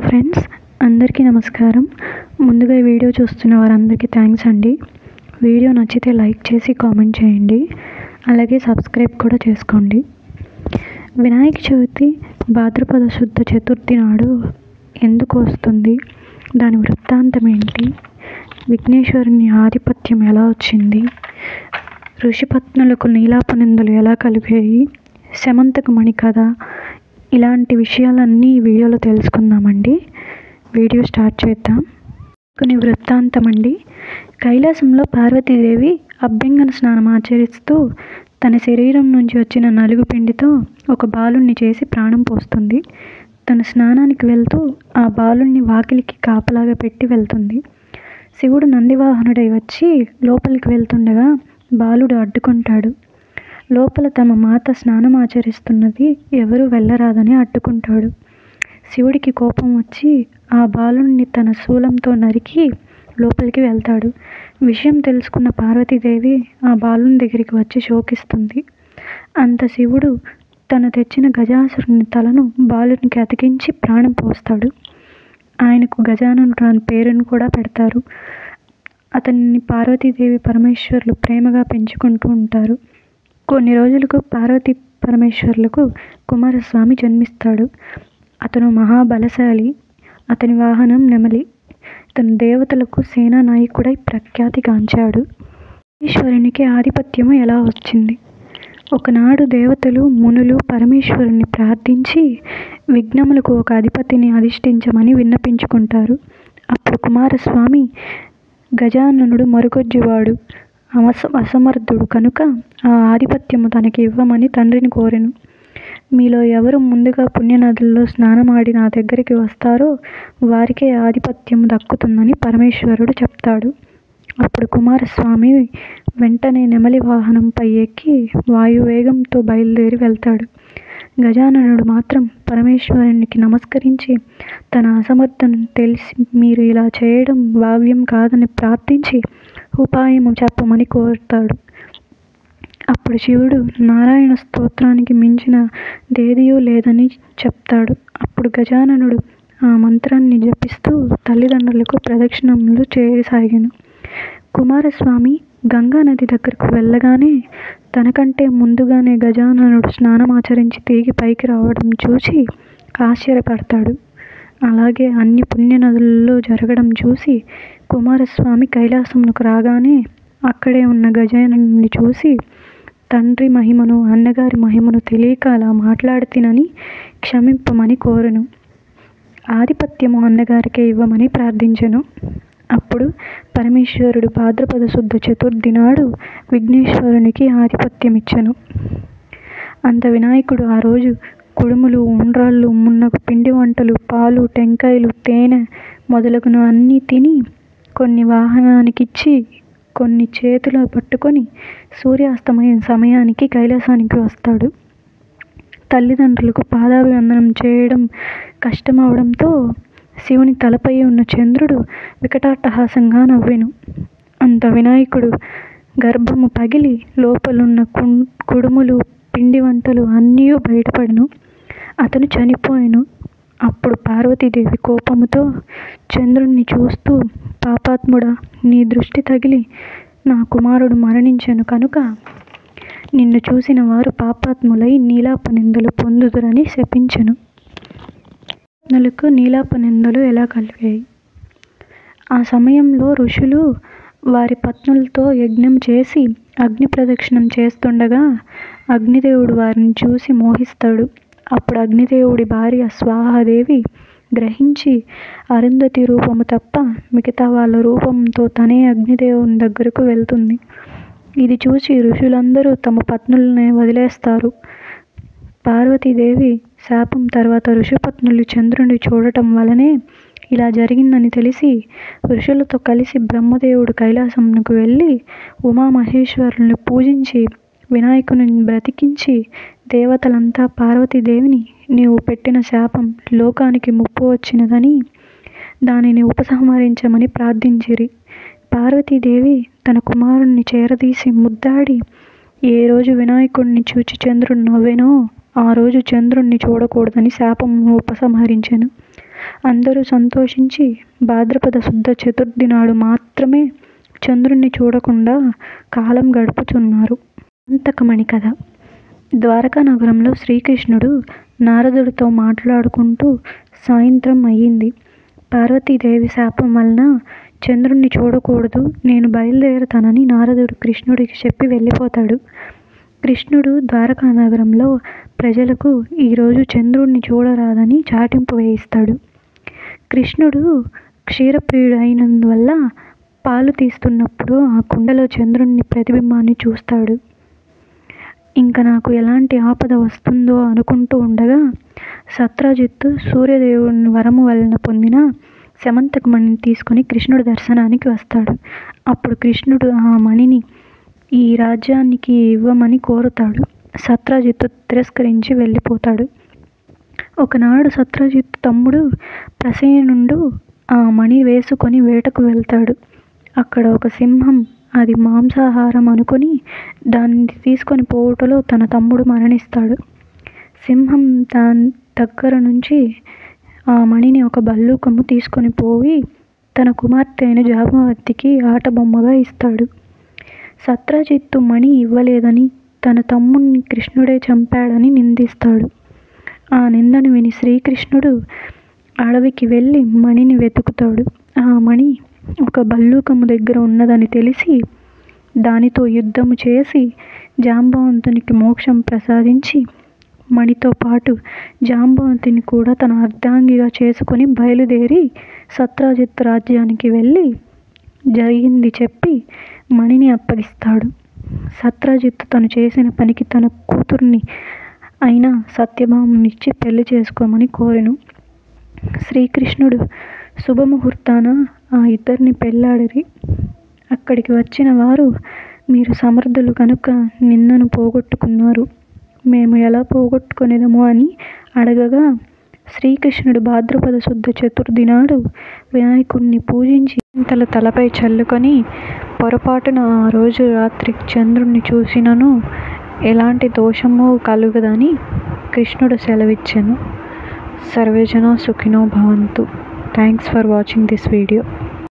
Friends, అందరికీ నమస్కారం. ముందుగా ఈ వీడియో చూస్తున్న వారందరికీ థ్యాంక్స్ అండి. వీడియో నచ్చితే లైక్ చేసి కామెంట్ చేయండి, అలాగే సబ్స్క్రైబ్ కూడా చేసుకోండి. వినాయక చవితి భాద్రపద శుద్ధ చతుర్థి నాడు ఎందుకు వస్తుంది, దాని వృత్తాంతం ఏంటి, విఘ్నేశ్వరుని ఆధిపత్యం ఎలా వచ్చింది, ఋషిపత్నులకు నీలాపనిందలు ఎలా కలిగాయి, శమంతకమణి కథ, ఇలాంటి విషయాలన్నీ ఈ వీడియోలో తెలుసుకుందామండి. వీడియో స్టార్ట్ చేద్దాం. కొన్ని వృత్తాంతం అండి. కైలాసంలో పార్వతీదేవి అభ్యంగన స్నానం ఆచరిస్తూ తన శరీరం నుంచి వచ్చిన నలుగు పిండితో ఒక బాలుణ్ణి చేసి ప్రాణం పోస్తుంది. తన స్నానానికి వెళ్తూ ఆ బాలుణ్ణి వాకిలికి కాపలాగా పెట్టి వెళ్తుంది. శివుడు నందివాహనుడై వచ్చి లోపలికి వెళ్తుండగా బాలుడు అడ్డుకుంటాడు. లోపల తమ మాత స్నానం ఆచరిస్తున్నది, ఎవరూ వెళ్ళరాదని అడ్డుకుంటాడు. శివుడికి కోపం వచ్చి ఆ బాలుణ్ణి తన శూలంతో నరికి లోపలికి వెళ్తాడు. విషయం తెలుసుకున్న పార్వతీదేవి ఆ బాలుని దగ్గరికి వచ్చి శోకిస్తుంది. అంత శివుడు తను తెచ్చిన గజాసురుని తలను బాలునికి అతికించి ప్రాణం పోస్తాడు. ఆయనకు గజాననుడు అని పేరును కూడా పెడతారు. అతన్ని పార్వతీదేవి పరమేశ్వరులు ప్రేమగా పెంచుకుంటూ ఉంటారు. కొన్ని రోజులకు పార్వతీ పరమేశ్వరులకు కుమారస్వామి జన్మిస్తాడు. అతను మహాబలశాలి. అతని వాహనం నెమలి. ఇతను దేవతలకు సేనా నాయకుడై ప్రఖ్యాతిగాంచాడు. ఈశ్వరునికి ఆధిపత్యము ఎలా వచ్చింది? ఒకనాడు దేవతలు, మునులు పరమేశ్వరుని ప్రార్థించి విఘ్నములకు ఒక అధిపతిని అధిష్ఠించమని విన్నపించుకుంటారు. అప్పుడు కుమారస్వామి, గజాననుడు మరుగొజ్జువాడు, అసమర్థుడు కనుక ఆ ఆధిపత్యము తనకి ఇవ్వమని తండ్రిని కోరెను. మీలో ఎవరు ముందుగా పుణ్యనదుల్లో స్నానమాడి నా దగ్గరికి వస్తారో వారికే ఆధిపత్యము దక్కుతుందని పరమేశ్వరుడు చెప్తాడు. అప్పుడు కుమారస్వామి వెంటనే నెమలి వాహనంపై ఎక్కి వాయువేగంతో బయలుదేరి వెళ్తాడు. గజాననుడు మాత్రం పరమేశ్వరునికి నమస్కరించి తన అసమర్థను తెలిసి మీరు ఇలా చేయడం భావ్యం కాదని ప్రార్థించి ఉపాయము చెప్పమని కోరుతాడు. అప్పుడు శివుడు నారాయణ స్తోత్రానికి మించిన దేదియూ లేదని చెప్తాడు. అప్పుడు గజాననుడు ఆ మంత్రాన్ని జపిస్తూ తల్లిదండ్రులకు ప్రదక్షిణములు చేయసాగాను. కుమారస్వామి గంగా నది దగ్గరకు వెళ్ళగానే తనకంటే ముందుగానే గజాననుడు స్నానమాచరించి తిరిగి పైకి రావడం చూసి ఆశ్చర్యపడతాడు. అలాగే అన్ని పుణ్యనదులలో జరగడం చూసి కుమారస్వామి కైలాసమునకు రాగానే అక్కడే ఉన్న గజాననుని చూసి తండ్రి మహిమను, అన్నగారి మహిమను తెలియక అలా మాట్లాడుతినని క్షమింపమని కోరెను. ఆధిపత్యము అన్నగారికే ఇవ్వమని ప్రార్థించెను. అప్పుడు పరమేశ్వరుడు భాద్రపద శుద్ధ చతుర్థి నాడు విఘ్నేశ్వరునికి ఆధిపత్యం ఇచ్చెను. అంత వినాయకుడు ఆ రోజు కుడుములు, ఉండ్రాళ్ళు, మున్నగు పిండి వంటలు, పాలు, టెంకాయలు, తేనె మొదలగున అన్నీ తిని కొన్ని వాహనానికిచ్చి కొన్ని చేతిలో పట్టుకొని సూర్యాస్తమయం సమయానికి కైలాసానికి వస్తాడు. తల్లిదండ్రులకు పాదాభివందనం చేయడం కష్టమవడంతో శివుని తలపై ఉన్న చంద్రుడు వికటాట్టహాసంగా నవ్వెను. అంత వినాయకుడు గర్భము పగిలి లోపలున్న కుడుములు, పిండి వంటలు అన్నీ బయటపడెను. అతను చనిపోయెను. అప్పుడు పార్వతీదేవి కోపముతో చంద్రుణ్ణి చూస్తూ, పాపాత్ముడా, నీ దృష్టి తగిలి నా కుమారుడు మరణించెను కనుక నిన్ను చూసిన వారు పాపాత్ములై నీలాపనిందలు పొందుదురని శపించెను. పత్నులకు నీలాపనిందలు ఎలా కలిగాయి? ఆ సమయంలో ఋషులు వారి పత్నులతో యజ్ఞం చేసి అగ్ని ప్రదక్షిణం చేస్తుండగా అగ్నిదేవుడు వారిని చూసి మోహిస్తాడు. అప్పుడు అగ్నిదేవుడి భార్య స్వాహాదేవి గ్రహించి అరుంధతి రూపము తప్ప మిగతా వాళ్ళ రూపంతో తనే అగ్నిదేవుని దగ్గరకు వెళ్తుంది. ఇది చూసి ఋషులందరూ తమ పత్నులనే వదిలేస్తారు. పార్వతీదేవి శాపం తర్వాత ఋషిపత్నులు చంద్రుని చూడటం వలనే ఇలా జరిగిందని తెలిసి ఋషులతో కలిసి బ్రహ్మదేవుడు కైలాసమునకు వెళ్ళి ఉమామహేశ్వరుల్ని పూజించి వినాయకుని బ్రతికించి దేవతలంతా పార్వతీదేవిని నీవు పెట్టిన శాపం లోకానికి ముప్పు వచ్చినదని దానిని ఉపసంహరించమని ప్రార్థించిరి. పార్వతీదేవి తన కుమారుణ్ణి చేరదీసి ముద్దాడి ఏ రోజు వినాయకుడిని చూచి చంద్రుడు నవ్వెనో ఆ రోజు చంద్రుణ్ణి చూడకూడదని శాపమును ఉపసంహరించెను. అందరూ సంతోషించి భాద్రపద శుద్ధ చతుర్థి నాడు మాత్రమే చంద్రుణ్ణి చూడకుండా కాలం గడుపుతున్నారు. అంతకమణి కథ. ద్వారకా నగరంలో శ్రీకృష్ణుడు నారదుడితో మాట్లాడుకుంటూ సాయంత్రం అయ్యింది. పార్వతీదేవి శాపం వలన చంద్రుణ్ణి చూడకూడదు, నేను బయలుదేరుతానని నారదుడు కృష్ణుడికి చెప్పి వెళ్ళిపోతాడు. కృష్ణుడు ద్వారకా నగరంలో ప్రజలకు ఈరోజు చంద్రుణ్ణి చూడరాదని చాటింపు వేయిస్తాడు. కృష్ణుడు క్షీరప్రియుడు అయినందువల్ల పాలు తీస్తున్నప్పుడు ఆ కుండలో చంద్రుని ప్రతిబింబాన్ని చూస్తాడు. ఇంకా నాకు ఎలాంటి ఆపద వస్తుందో అనుకుంటూ ఉండగా సత్రజిత్తు సూర్యదేవుని వరము వలన పొందిన సమంతక మణిని తీసుకుని కృష్ణుడు దర్శనానికి వస్తాడు. అప్పుడు కృష్ణుడు ఆ మణిని ఈ రాజ్యానికి ఇవ్వమని కోరుతాడు. సత్రజిత్తు తిరస్కరించి వెళ్ళిపోతాడు. ఒకనాడు సత్రజిత్తు తమ్ముడు ప్రసేనుడు ఆ మణి వేసుకొని వేటకు వెళ్తాడు. అక్కడ ఒక సింహం అది మాంసాహారం అనుకుని దాన్ని తీసుకొని పోవుటలో తన తమ్ముడు మరణిస్తాడు. సింహం దాని దగ్గర నుంచి ఆ మణిని ఒక భల్లూకము తీసుకొని పోయి తన కుమార్తె అయిన జాంబవతికి ఆట బొమ్మగా ఇస్తాడు. సత్రజిత్తు మణి ఇవ్వలేదని తన తమ్ముడిని కృష్ణుడే చంపాడని నిందిస్తాడు. ఆ నిందను విని శ్రీకృష్ణుడు అడవికి వెళ్ళి మణిని వెతుకుతాడు. ఆ మణి ఒక భల్లూకము దగ్గర ఉన్నదని తెలిసి దానితో యుద్ధము చేసి జాంబవంతునికి మోక్షం ప్రసాదించి మణితో పాటు జాంబవంతుని కూడా తన అర్ధాంగిగా చేసుకొని బయలుదేరి సత్రజిత్తు రాజ్యానికి వెళ్ళి జరిగింది చెప్పి మణిని అప్పగిస్తాడు. సత్రజిత్తు తను చేసిన పనికి తన కూతుర్ని అయిన సత్యభామనిచ్చి పెళ్లి చేసుకోమని కోరెను. శ్రీకృష్ణుడు శుభముహూర్తాన ఆ ఇద్దరిని పెళ్ళాడిరి. అక్కడికి వచ్చిన వారు, మీరు సమర్థులు కనుక నిన్నను పోగొట్టుకున్నారు, మేము ఎలా పోగొట్టుకునేదము అని అడగగా శ్రీకృష్ణుడు భాద్రపద శుద్ధ చతుర్థి నాడు వినాయకుడిని పూజించి తలపై చల్లుకొని పొరపాటున ఆ రోజు రాత్రి చంద్రుణ్ణి చూసినను ఎలాంటి దోషము కలుగదని కృష్ణుడు సెలవిచ్చెను. సర్వేజన సుఖినో భవంతు. Thanks for watching this video.